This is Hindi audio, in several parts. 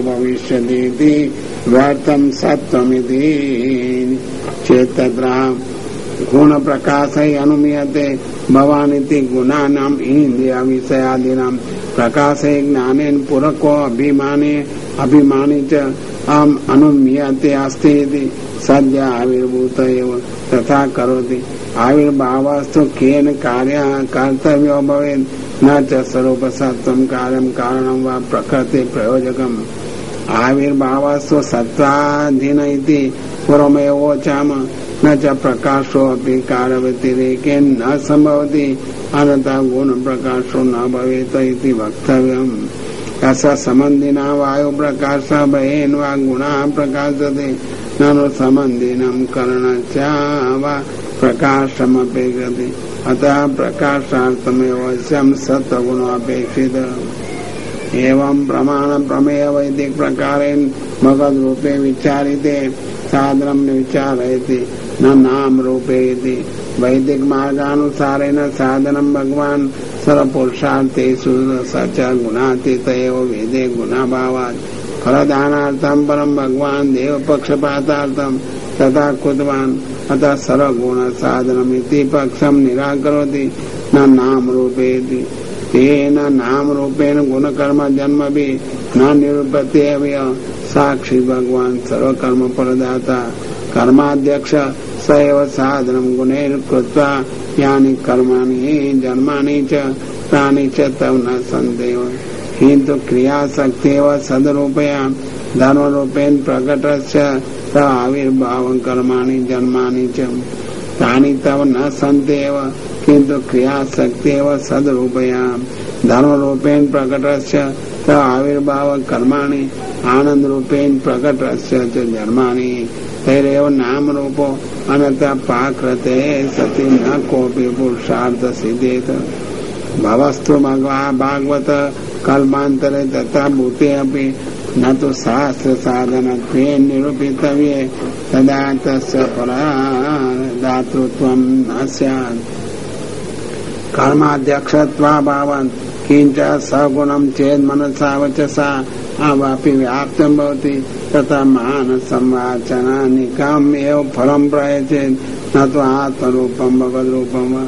भविष्यतीति व्यर्थं सत्त्वमिति चेत्तत्र गुण प्रकाशै अनुमीयते भवानिति गुणानाम् इंद्रिय विषयादीनां प्रकाशे ज्ञानेन पूरको अभिमानी च अनुमीयते अस्ति इति सद्य आविर्भूत एव तथा करोति। आविर्भावस्तु केन कार्यः कर्तव्यो भवेत् न च स्वरूपसत्त्वं कार्यं कारणं वा प्रकृति प्रयोजकम्। आविर्भावस्तु सत्त्वाधीन इति पूर्वमेवोचामः न च प्रकाशोऽपि कार्यव्यतिरेकेन न संभवति अनन्तः गुण प्रकाशो न भवेत् इति वक्तव्यम्। यस्य सम्बन्धिना वायु प्रकाशः बहिः वा गुणः प्रकाशते ननु सम्बन्धिनं करणश्च वा प्रकाशमपेक्षते अतः प्रकाशार्थमेव स्यं सत्त्वगुणोऽपेक्षितः। एवं प्रमाण प्रमेय वैदिक प्रकारेण भगवद रूपे विचारिते साधनम विचारयति न नाम रूपे इति वैदिक मार्गानुसारेण साधनम भगवान सर्वपुरुषार्थेषु सच गुणातीत एव वेदे गुणाभावात् फलदानार्थं परं भगवान देव पक्षपातार्थं तथा कृतवान् अतः सर्वगुण साधनमिति पक्षं निराकरोति न नाम रूपे इति तेन नाम रूपेण गुणकर्म जन्म भी न निरूपते साक्षी भगवान सर्वकर्म फलदाता कर्माध्यक्ष स एव साधनं गुणेन कृत्वा यानि कर्माणि जन्मानि च तानि च तव न सन्देव किन्तु क्रियाशक्त्येव सद्रूपया धर्मरूपेण प्रकटस्य स आविर्भावं कर्माणि जन्मानि च तानि तव न सन्देव किन्तु क्रियाशक्त्येव सद्रूपया धर्मरूपेण प्रकटस्य स आविर्भाव कर्माणि आनंद रूपेण प्रकटस्य च जन्मानि तैरेव नाम रूपो अनन्तः पाकृते सति न कोऽपि पुरुषार्थ सिद्धेत। भवस्तु भागवत कल्पान्तरे तथा भूते अपि न तु शास्त्र साधनत्वेन निरूपितव्ये तदा तस्य फलदातृत्वं न स्यात्। कर्माध्यक्षत्वाभावं किंच सगुणं चेत् मनसा वचसा अवापि व्याप्तं भवति तथा मानसं वाचनानिकम् एव फलं प्रयचेत् न तु आत्मरूपं भगवद्रूपं वा।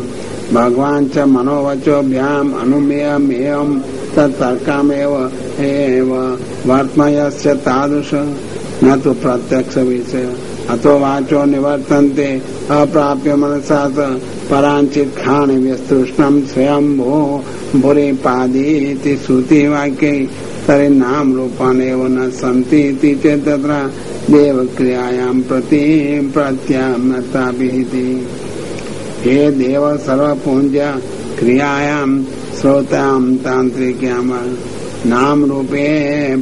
भगवान् च मनोवचोभ्याम् अनुमेयमेवं तत्तर्कमेव वर्त्मयस्य तादृश न तु प्रत्यक्ष विषय। अतो वाचो निवर्तन्ते अप्राप्य मनसा परांचित खाने व्यस्तृष्णं स्वयं भूरि पादीति श्रुति वाक्ये तर्हि नाम रूपानेव न सन्ति इति चेत् तत्र देवक्रियायां प्रति प्रत्याम्नता विहिति। हे देव सर्वपूज्य क्रियायां श्रोतां तांत्रिक्यां नाम रूपे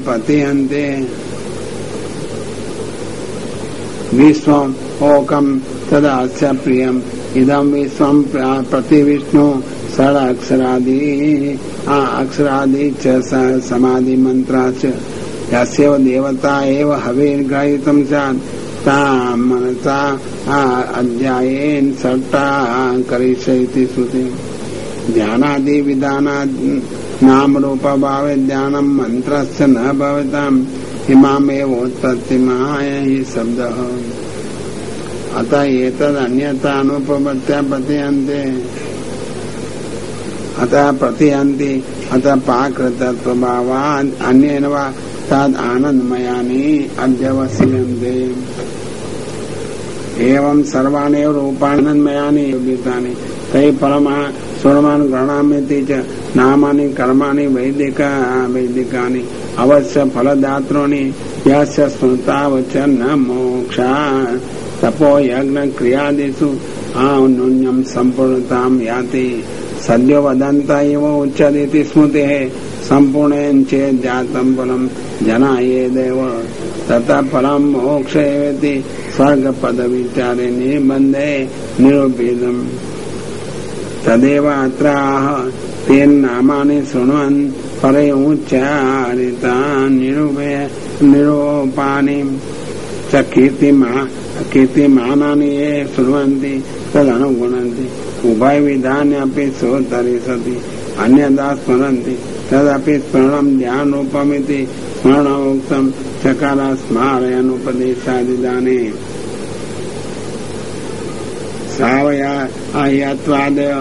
पतियन्ते विश्वम् ओकं तदास्य प्रियम् इदं विश्वं प्रति विष्णु षड अक्षरादि च समाधि मंत्रा च यस्यैव देवता एव हविर्ग्रहीतं स्यात् तां मनसा अध्यायेन सट्टा करिष्यति श्रुति। ध्यानादि विधानात् नाम रूप भावे ध्यानं मंत्रस्य न भवताम् इमामेव उत्पत्तिमाय हि शब्दः। अतः एतदन्यथा अनुपपत्त्या पतियन्ते अतः प्रतियन्ति अतः पाकृतत्वभावात् अन्येन वा तद् आनन्दमयानि अध्यवस्यन्ते। एवं सर्वाणि रूपानन्दमयानि योगितानि तैः परमः स्वरमान् गृह्णामीति च नामानि कर्माणि वैदिकानि अवश्य फलदातॄणि यस्य स्मृतावचन मोक्षा तपो यज्ञ क्रियादिषु न्यून्यं संपूर्णतां याति। सद्यो वदन्त एव उच्यते स्मृतेः संपूर्णेन चेत् जातं फलं जनायेदेव ततः फलं मोक्ष एवेति स्वर्गपदविचारे निबन्धे निरूपितम्। तदेव अत्र आह तेन नामानि शृण्वन् परे उच्चारितानि निरूपानि च कीर्तिमानानि ये शृण्वन्ति तदनुगुणन्ति उभयविधान्यपि सोत्तरे सति अन्यदा स्मरन्ति तदपि स्मरणं ध्यानरूपमिति स्मरणोक्तं चकार स्मारयनुपदेशादिदाने सावयत्वादय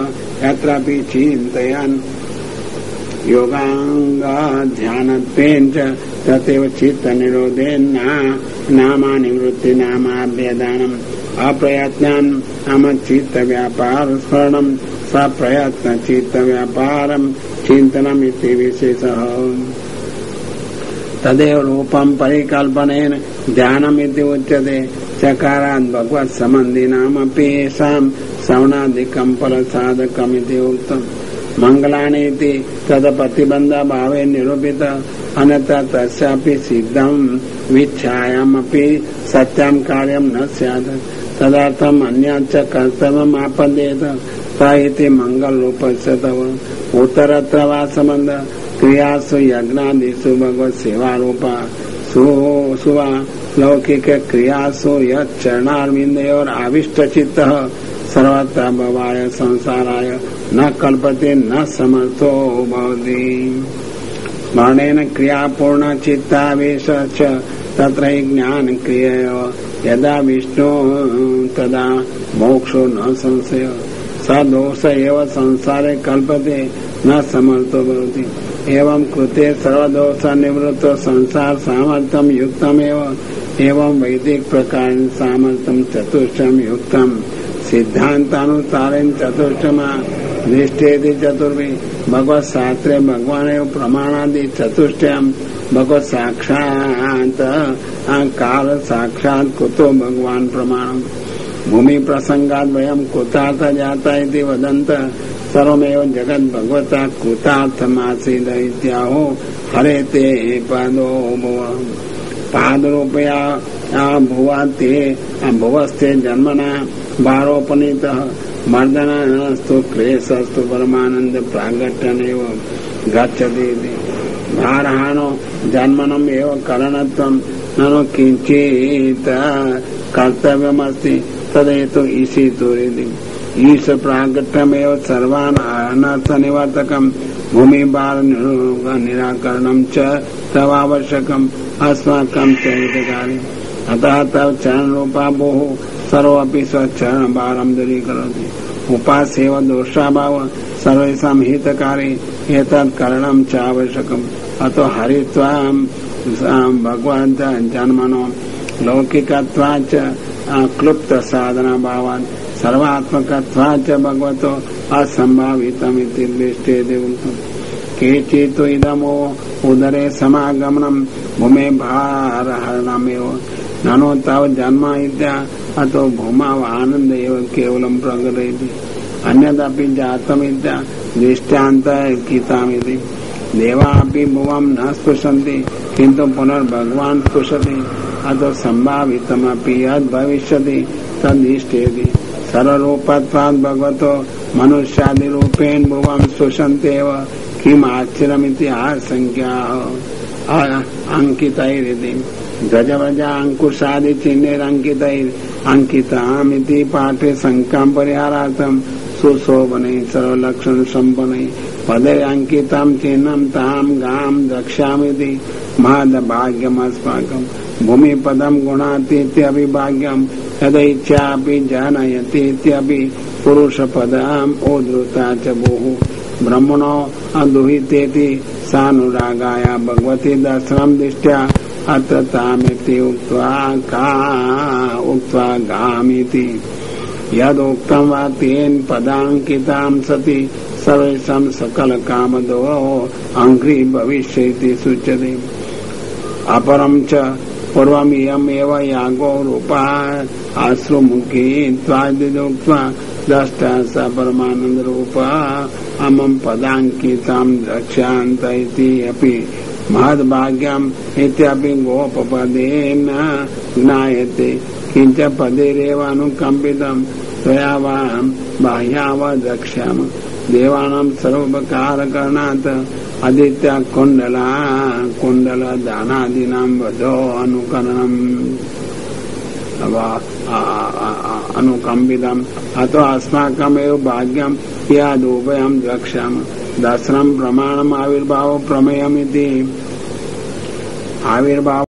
यत्रापि चिन्तयन् योगाङ्गध्यानत्वेन च तथैव चित्तनिरोधेन नामानिवृत्तिनामाभ्यदानम् अप्रयत्नान् चित्तव्यापार स्मरणं सप्रयत्न चित्तव्यापारं चिन्तनम् इति विशेषः तदेव रूपं परिकल्पनेन ध्यानमिति उच्यते चकारात् भगवत् सम्बन्धिनामपि येषां श्रवणादिकं फलसाधकमिति उक्तम् मंगलानीति तदप्रतिबन्धभावे निरूपित अन्यथा तस्यापि सिद्धं विच्छायामपि सत्यं कार्यं न स्यात् तदर्थम् अन्यच्च कर्तव्यम् आपद्येत स इति मंगलरूपस्य तव उत्तरत्र वा सम्बन्ध क्रियासु यज्ञादिषु भगवत् सेवारूपा सुवा लौकिक क्रियासु यच्चरणारविन्दयोर आविष्टचित्तः सर्वत्र भवाय संसाराय न कल्पते न समर्थो भवति स्मरणेन क्रियापूर्ण चित्तावेश च तत्र ज्ञान क्रियया यदा विष्णु तदा मोक्षो न संशय स दोष एव संसारे कल्पते न समर्थो भवति एवं कृते सर्वदोष निवृत्त संसार सामर्थ्यं युक्तमेव एवं वैदिक प्रकार सामर्थ्यं चतुष्टयं युक्तम् सिद्धांतानुसारेण चतुष्टयमा दृष्टेति चतुर्भि भगवत शास्त्रे भगवान प्रमाणादि चतुष्टयम भगवत साक्षात काल साक्षात कुतो भगवान प्रमाणम भूमि प्रसंगात वयम कुतार्थ जाता इति वदन्त सर्वमेव जगत् भगवता कुतार्थमासीद इत्याहो हरे ते पदो पादरूपया भुवाते भुवस्ते जन्मना भारोपनीतः मर्दनस्तु क्लेशस्तु परमानंद प्रागट्यनेव गच्छति भारहानो जन्मनम् एव करणत्वं ननु किंचित् कर्तव्यमस्ति तदेतु ईशितुरिति ईश प्रागट्यमेव सर्वान् अनर्थ निवर्तकम् भूमि भार निराकरणं च तवावश्यकम् अस्माकं चरितकाले अतः तव चरण रूपा भोः सर्वपि स्वचरण भारं दूरीकरोति उपासेव दोषाभाव सर्वेषां हितकारी एतत् करणं च आवश्यकम् अतो हरित्वां भगवन्त जन्मनो लौकिकत्वाच्च क्लुप्त साधना भावात् सर्वात्मकत्वाच्च भगवतो असंभावितमिति दृष्टेति उक्तम् केचित् तु इदमो उदरे समागमनं भूमे भारहरणमेव ननु तव जन्म इत्या अतो भूमाव आनंद एव केवलं प्रकटयति अन्यदपि जातमित्या दृष्टान्तकितामिति देवापि भुवं न स्पृशन्ति किन्तु पुनर्भगवान् स्पृशति अतो सम्भावितमपि यद् भविष्यति तद्दृष्टेति सर्वरूपत्वात् भगवतो मनुष्यादिरूपेण भुवं स्पृशन्त्येव किम् आश्चर्यमिति आशङ्क्याः अंकितैरिति गजवजा अंकुशादि चिह्नैरंकितैरंकितामिति पाठे शंकां परिहारार्थं सुशोभने सर्वलक्षण संपन्ने पदे अंकितं चिह्नं तां गां द्रक्ष्यामीति महद्भाग्यमस्माकं भूमिपदं गुणातीत्यभिभाग्यं यदैच्छापि जनयतीत्यपि पुरुषपदम् उद्धृता च भूः ब्रह्मणो दुहितेति सानुरागाय भगवती दर्शनं दृष्ट्या अत्र तामिति उक्त्वा गामीति यदुक्तं वा तेन पदाङ्कितां सति सर्वेषां सकलकामदो अङ्घ्रि भविष्यति सूच्यते अपरं च पूर्वमियमेव यागो रूपा आश्रुमुखी त्वादिदुक्त्वा द्रष्टा स परमानन्दरूपा अमं पदाङ्कितां द्रक्ष्यान्त इति अपि महद्भाग्यम् इत्यपि गोपपदेन ज्ञायते किञ्च पदेरेव अनुकम्पितं त्वया वा बाह्याव द्रक्ष्याम देवानां सर्वोपकारकरणात् आदित्य कुण्डल दानादीनां वधो अनुकरणम् अनुकम्पितम् अतो अस्माकमेव भाग्यम् यादुभयं द्रक्ष्यामः दर्शनं प्रमाणम् आविर्भावो प्रमेयमिति आविर्भाव